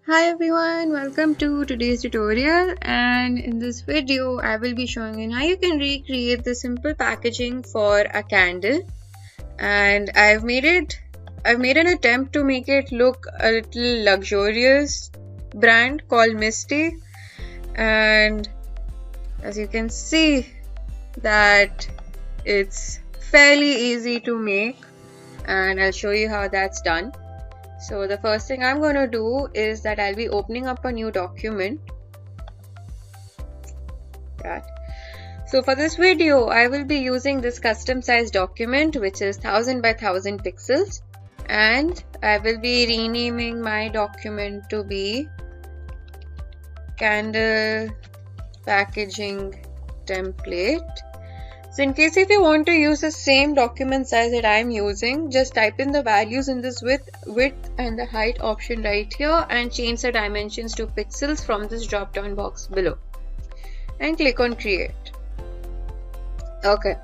Hi everyone, welcome to today's tutorial, and in this video I will be showing you how you can recreate the simple packaging for a candle. And I've made an attempt to make it look a little luxurious brand called Misty, and as you can see that it's fairly easy to make, and I'll show you how that's done. So the first thing I'm going to do is that I'll be opening up a new document. So for this video, I will be using this custom size document, which is 1000 by 1000 pixels, and I will be renaming my document to be candle packaging template. So in case if you want to use the same document size that I'm using, just type in the values in this width and the height option right here and change the dimensions to pixels from this drop down box below and click on create. Okay,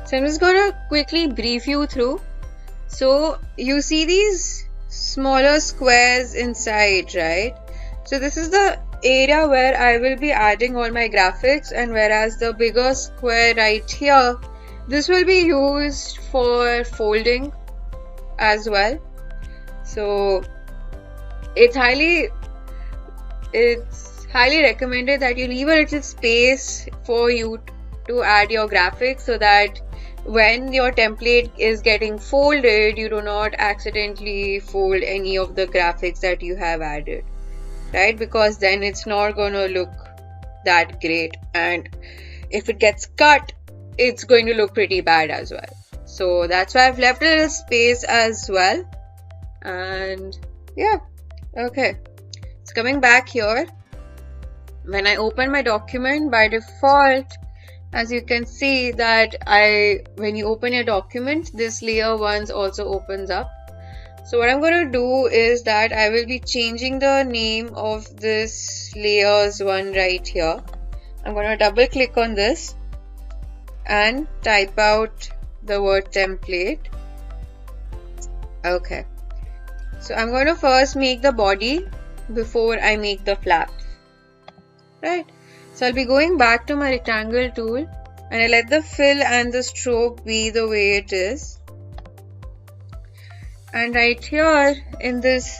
so I'm just gonna quickly brief you through. So you see these smaller squares inside, right? So this is the area where I will be adding all my graphics, and whereas the bigger square right here, this will be used for folding as well. So it's highly recommended that you leave a little space for you to add your graphics, so that when your template is getting folded, you do not accidentally fold any of the graphics that you have added, right? Because then it's not gonna look that great, and if it gets cut, it's going to look pretty bad as well. So that's why I've left a little space as well. And yeah, okay, it's coming back here. When I open my document, by default, as you can see that when you open your document, this layer 1 also opens up. So what I'm going to do is that I will be changing the name of this layers 1 right here. I'm going to double click on this and type out the word template. Okay, so I'm going to first make the body before I make the flaps, right? So I'll be going back to my rectangle tool and I let the fill and the stroke be the way it is. And right here in this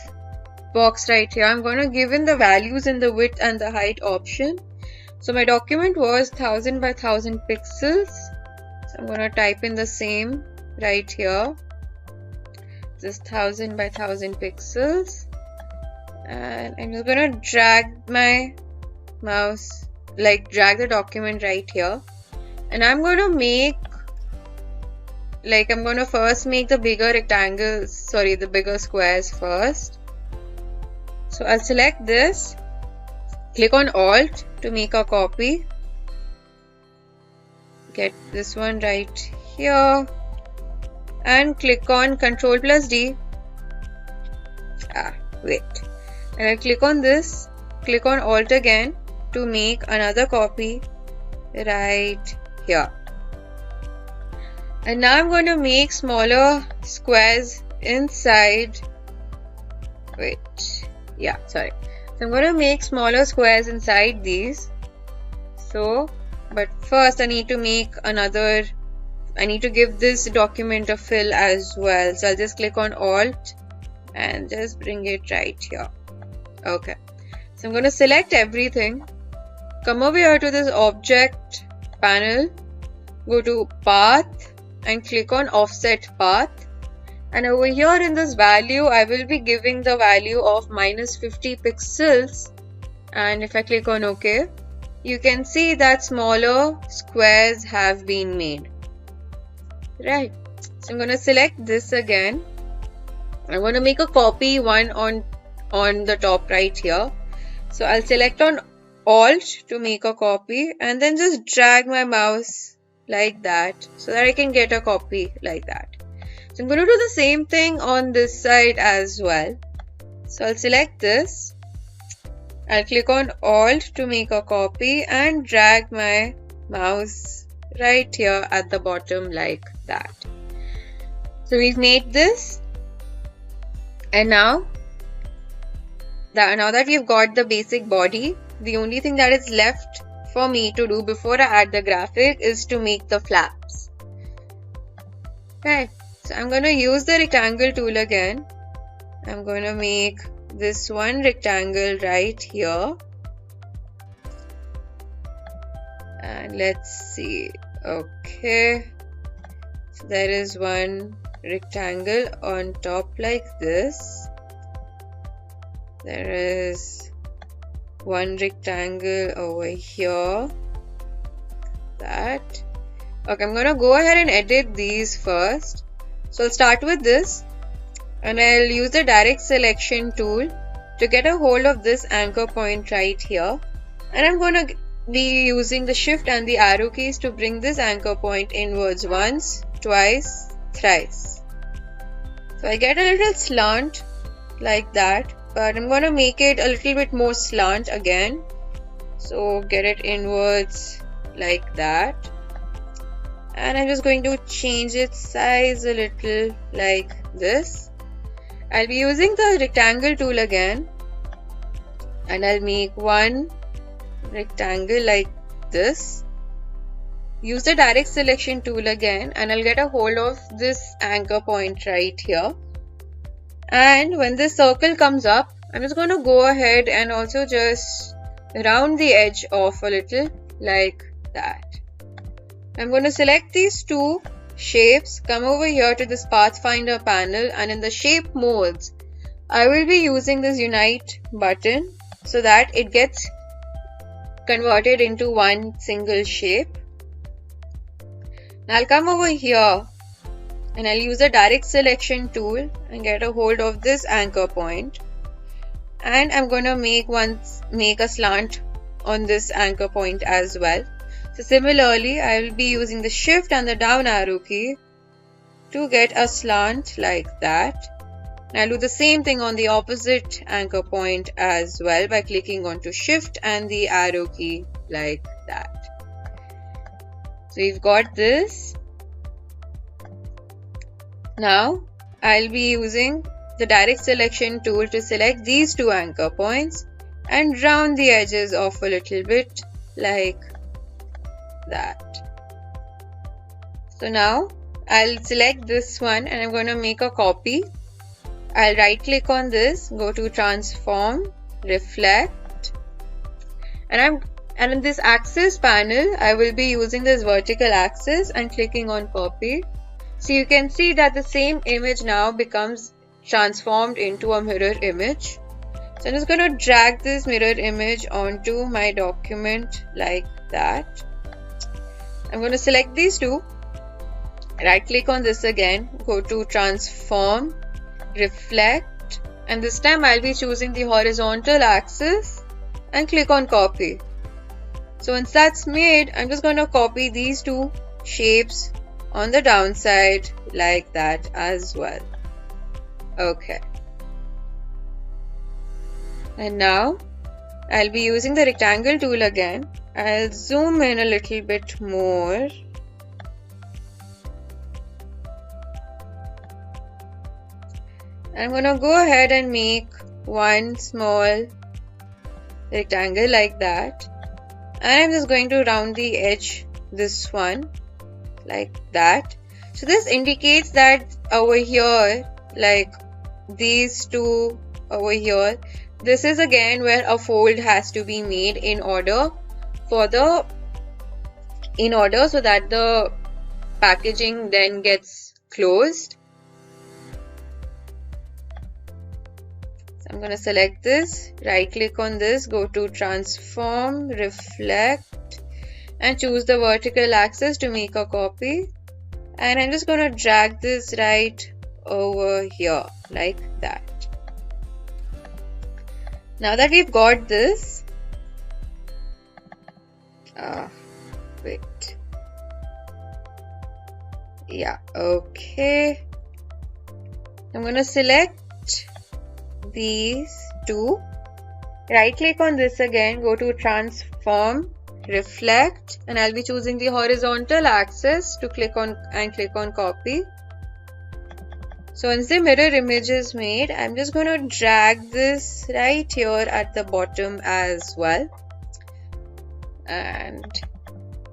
box right here, I'm going to give in the values in the width and the height option. So my document was 1000 by 1000 pixels. So I'm going to type in the same right here. This 1000 by 1000 pixels. And I'm just going to drag my mouse, drag the document right here. And I'm going to first make the bigger the bigger squares first. So I'll select this, click on Alt to make a copy, get this one right here, and click on Ctrl+D. And I'll click on this, click on Alt again to make another copy right here. And now I'm going to make smaller squares inside. So I'm going to make smaller squares inside these. But first I need to give this document a fill as well. So I'll just click on Alt and just bring it right here. Okay, so I'm going to select everything, come over here to this object panel, go to path and click on offset path, and over here in this value I will be giving the value of -50 pixels, and if I click on OK, you can see that smaller squares have been made, right? So I'm going to select this again. I'm going to make a copy one on the top right here. So I'll select on Alt to make a copy and then just drag my mouse like that so that I can get a copy like that. So I'm going to do the same thing on this side as well. So I'll select this, I'll click on Alt to make a copy and drag my mouse right here at the bottom like that. So we've made this, and now Now that we've got the basic body, the only thing that is left for me to do before I add the graphic is to make the flaps. Right, so I'm going to use the rectangle tool again. I'm going to make this one rectangle right here. And let's see. Okay, so there is one rectangle on top like this. There is one rectangle over here. That. Okay, I'm gonna go ahead and edit these first. So I'll start with this and I'll use the direct selection tool to get a hold of this anchor point right here. And I'm gonna be using the shift and the arrow keys to bring this anchor point inwards once, twice, thrice. So I get a little slant like that, but I'm gonna make it a little bit more slant again. So get it inwards like that. And I'm just going to change its size a little like this. I'll be using the rectangle tool again. And I'll make one rectangle like this. Use the direct selection tool again and I'll get a hold of this anchor point right here. And when this circle comes up, I'm just going to go ahead and also just round the edge off a little like that. I'm going to select these two shapes, come over here to this Pathfinder panel, and in the shape modes, I will be using this unite button so that it gets converted into one single shape. Now I'll come over here and I'll use the direct selection tool and get a hold of this anchor point. And I'm going to make a slant on this anchor point as well. So similarly, I will be using the shift and the down arrow key to get a slant like that. And I'll do the same thing on the opposite anchor point as well by clicking onto shift and the arrow key like that. So we've got this. Now I'll be using the direct selection tool to select these two anchor points and round the edges off a little bit like that. So now I'll select this one and I'm going to make a copy. I'll right click on this, go to transform, reflect, and in this axis panel I will be using this vertical axis and clicking on copy. So you can see that the same image now becomes transformed into a mirror image. So I'm just going to drag this mirror image onto my document like that. I'm going to select these two, right click on this again, go to transform, reflect, and this time I'll be choosing the horizontal axis and click on copy. So once that's made, I'm just going to copy these two shapes on the downside like that as well. Okay. And now I'll be using the rectangle tool again. I'll zoom in a little bit more. I'm gonna go ahead and make one small rectangle like that. And I'm just going to round the edge, this one, like that. So this indicates that over here, like these two over here, this is again where a fold has to be made in order so that the packaging then gets closed. So I'm going to select this, right click on this, go to transform, reflect, and choose the vertical axis to make a copy. And I'm just going to drag this right over here like that. Now that we've got this, wait. Yeah, okay. I'm going to select these two. Right click on this again, go to transform, reflect, and I'll be choosing the horizontal axis to click on copy. So once the mirror image is made, I'm just going to drag this right here at the bottom as well. And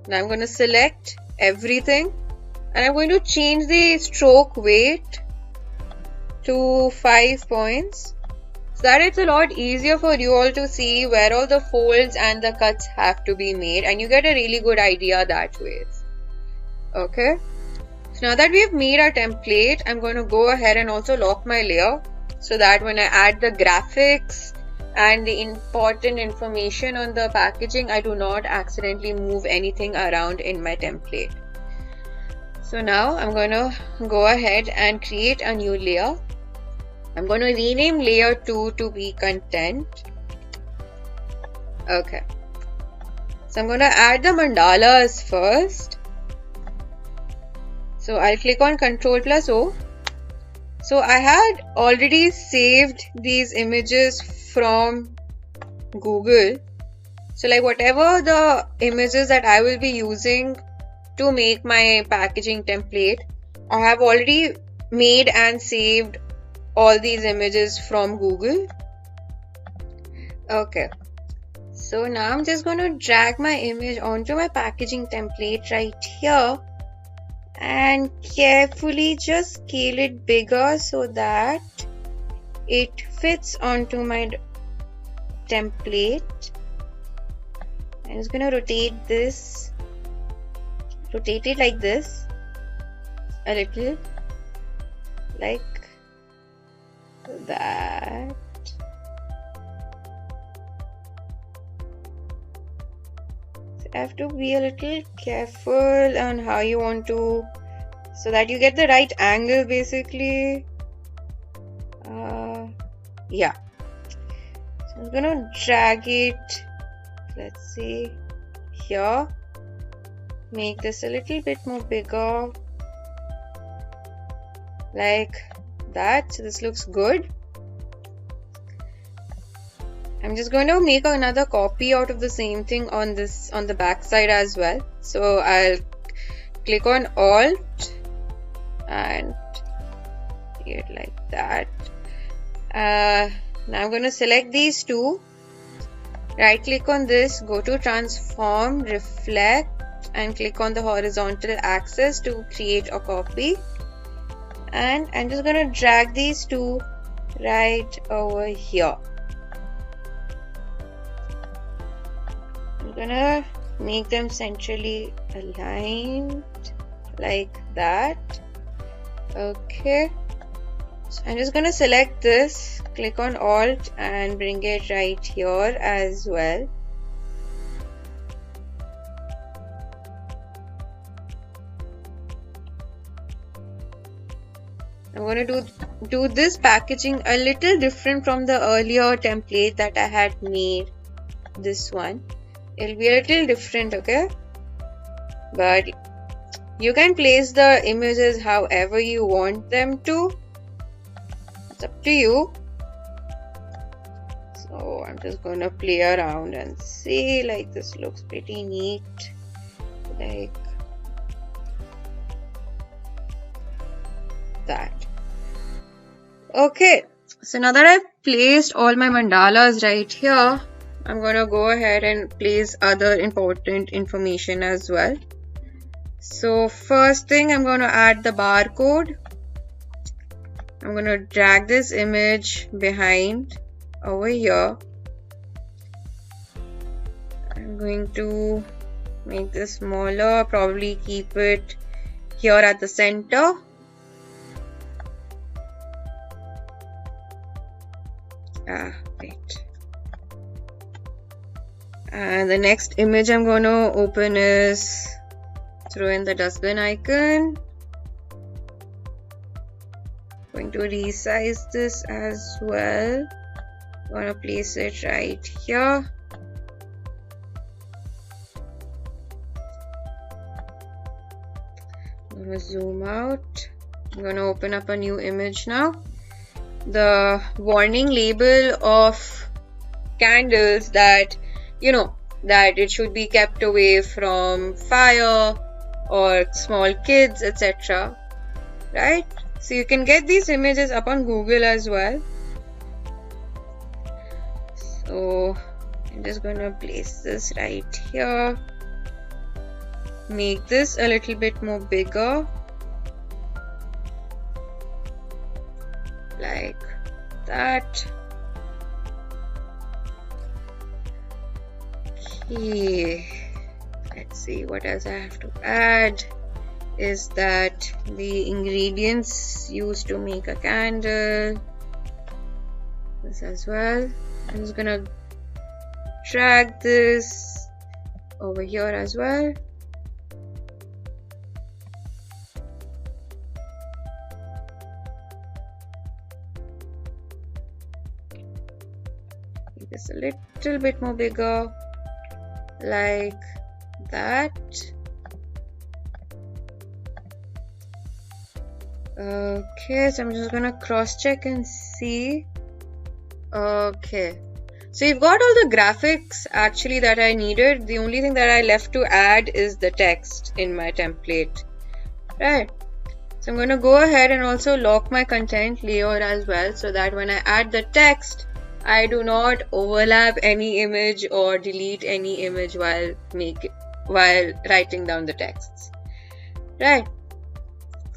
now I'm going to select everything and I'm going to change the stroke weight to 5 points so that it's a lot easier for you all to see where all the folds and the cuts have to be made, and you get a really good idea that way. Okay. So now that we have made our template, I'm going to go ahead and also lock my layer so that when I add the graphics and the important information on the packaging, I do not accidentally move anything around in my template. So now I'm going to go ahead and create a new layer. I'm going to rename layer 2 to be content. Okay. So I'm going to add the mandalas first. So I'll click on Ctrl+O. So I had already saved these images from Google. So like whatever the images that I will be using to make my packaging template, I have already made and saved all these images from Google. Okay. So now I'm just going to drag my image onto my packaging template right here. And carefully just scale it bigger so that it fits onto my template. I'm just going to rotate it like this, a little like that. I have to be a little careful on how you want to, so that you get the right angle basically. Yeah. So I'm gonna drag it, let's see, here. Make this a little bit more bigger. Like that. So this looks good. I'm just going to make another copy out of the same thing on the back side as well. So I'll click on Alt and create like that. Now I'm going to select these two. Right click on this, go to Transform, Reflect, and click on the horizontal axis to create a copy. And I'm just going to drag these two right over here. I'm gonna make them centrally aligned like that. Okay, so I'm just gonna select this, click on Alt and bring it right here as well. I'm going to do this packaging a little different from the earlier template that I had made. This one, it'll be a little different, okay? But you can place the images however you want them to. It's up to you. So I'm just going to play around and see, like this looks pretty neat. Like that. Okay, so now that I've placed all my mandalas right here, I'm gonna go ahead and place other important information as well. So first thing, I'm gonna add the barcode. I'm gonna drag this image behind over here. I'm going to make this smaller, probably keep it here at the center. Wait. And the next image I'm going to open is, throw in the dustbin icon. Going to resize this as well. I'm going to place it right here. I'm going to zoom out. I'm going to open up a new image now. The warning label of candles that, you know, that it should be kept away from fire or small kids, etc. Right? So you can get these images up on Google as well. So I'm just gonna place this right here. Make this a little bit more bigger. Like that. Okay. Let's see what else I have to add. Is that the ingredients used to make a candle. This as well. I'm just gonna drag this over here as well. Make this a little bit more bigger, like that. Okay, so I'm just gonna cross check and see. Okay, so you've got all the graphics actually that I needed. The only thing that I left to add is the text in my template, right? So I'm going to go ahead and also lock my content layer as well, so that when I add the text, I do not overlap any image or delete any image while writing down the texts, right?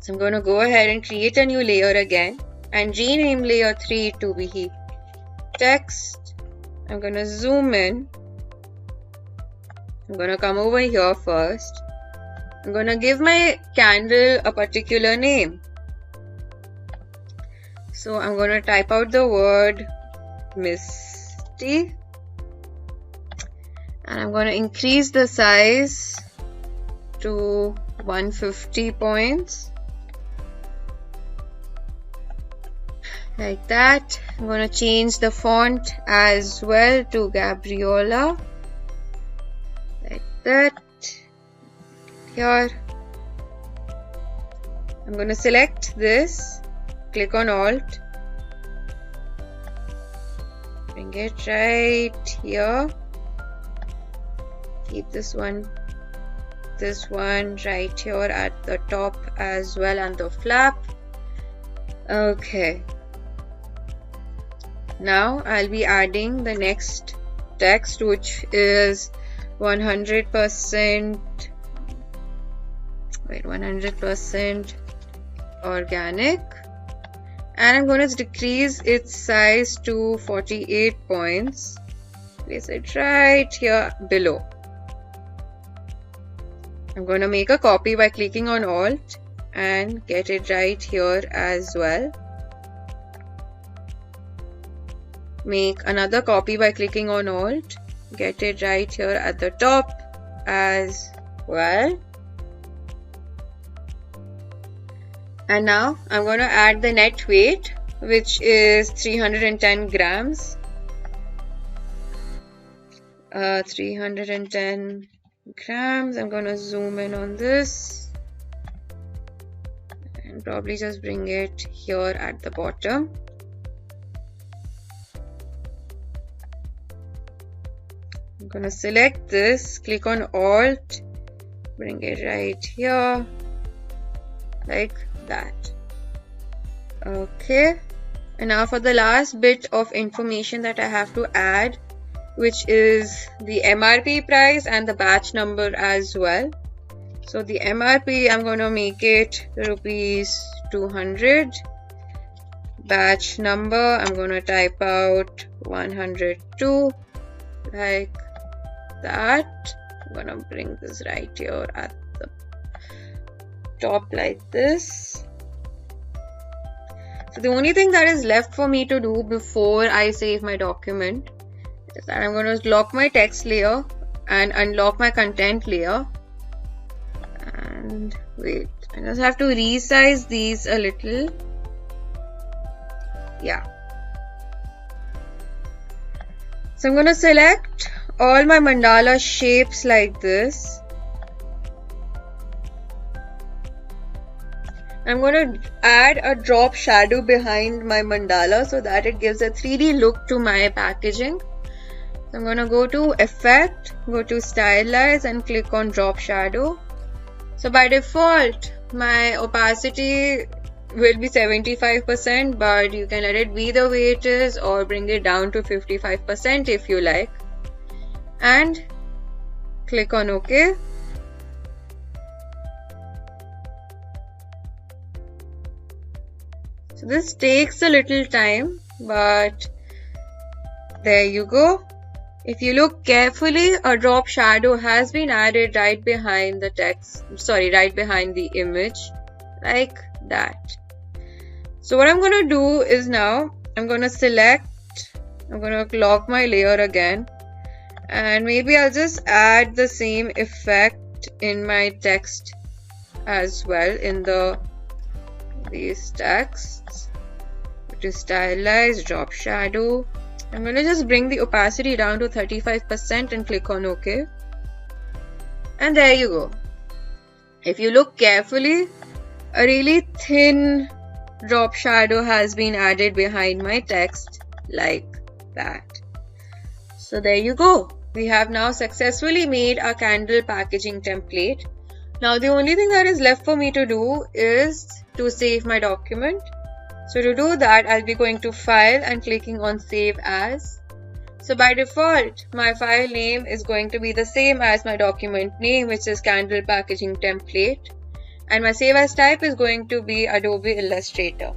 So I'm going to go ahead and create a new layer again and rename layer 3 to be text. I'm going to zoom in. I'm going to come over here first. I'm going to give my candle a particular name. So I'm going to type out the word Misty. And I'm going to increase the size to 150 points. Like that. I'm going to change the font as well to Gabriola. Like that. Here. I'm going to select this. Click on Alt. Bring it right here. Keep this one right here at the top as well, and the flap. Okay. Now I'll be adding the next text, which is 100% organic, and I'm going to decrease its size to 48 points. Place it right here below. I'm going to make a copy by clicking on Alt and get it right here as well. Make another copy by clicking on Alt, get it right here at the top as well. And now I'm going to add the net weight, which is 310 grams. 310 grams. I'm going to zoom in on this and probably just bring it here at the bottom. I'm going to select this, click on Alt, bring it right here, like that. Okay, and now for the last bit of information that I have to add, which is the MRP price and the batch number as well. So the MRP, I'm going to make it rupees 200. Batch number, I'm going to type out 102, like that. I'm going to bring this right here at the top like this. So the only thing that is left for me to do before I save my document is that I'm going to lock my text layer and unlock my content layer. And wait, I just have to resize these a little. Yeah. So I'm going to select all my mandala shapes like this. I'm going to add a drop shadow behind my mandala so that it gives a 3D look to my packaging. So I'm going to go to Effect, go to Stylize and click on Drop Shadow. So by default, my opacity will be 75%, but you can let it be the way it is or bring it down to 55% if you like, and click on OK. So this takes a little time, but there you go. If you look carefully, a drop shadow has been added right behind the text, right behind the image, like that. So what I'm going to do is now, I'm going to lock my layer again, and maybe I'll just add the same effect in my text as well, in these texts, which is stylized drop shadow. I'm going to just bring the opacity down to 35% and click on OK. And there you go. If you look carefully, a really thin drop shadow has been added behind my text, like that. So there you go. We have now successfully made our candle packaging template. Now the only thing that is left for me to do is to save my document. So to do that, I'll be going to File and clicking on Save As. So by default, my file name is going to be the same as my document name, which is Candle Packaging Template. And my Save As type is going to be Adobe Illustrator.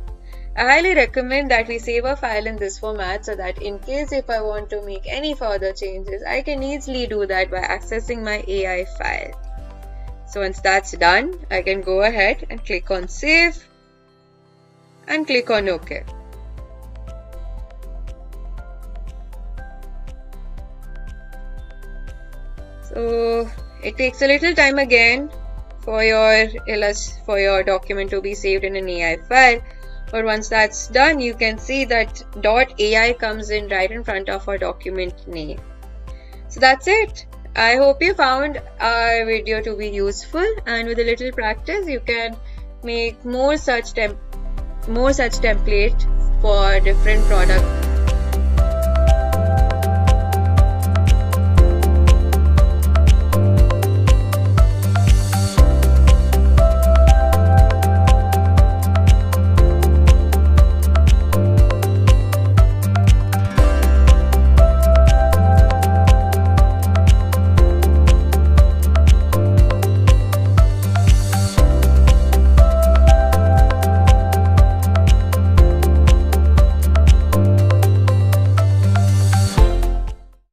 I highly recommend that we save a file in this format so that in case if I want to make any further changes, I can easily do that by accessing my AI file. So once that's done, I can go ahead and click on Save and click on OK. So it takes a little time again for your document to be saved in an AI file, but once that's done, you can see that .ai comes in right in front of our document name. So that's it. I hope you found our video to be useful, and with a little practice you can make more such template for different products